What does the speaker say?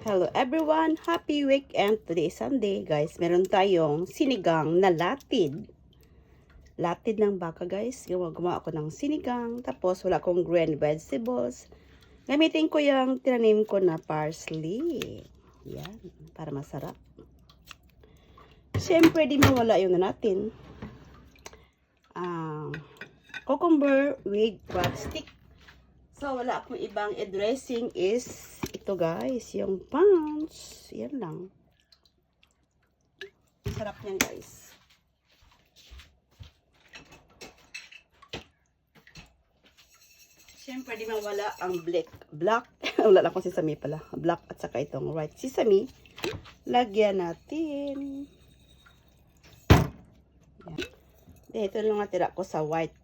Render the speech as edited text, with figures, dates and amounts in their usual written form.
Hello everyone! Happy weekend! Today is Sunday guys. Meron tayong sinigang na latid. Latid ng baka guys. Gumawa ako ng sinigang. Tapos wala akong green vegetables. Gamitin ko yung tinanim ko na parsley. Yan. Para masarap. Siyempre di mawala yung natin. Cucumber with crab stick. So, wala akong ibang dressing is ito guys, yung Pounds. Yan lang. Sarap yan guys. Siyempre, di mawala ang black. Wala lang akong sesame pala. Black at saka itong white sesame. Lagyan natin. Yan. Ito lang natira ko sa white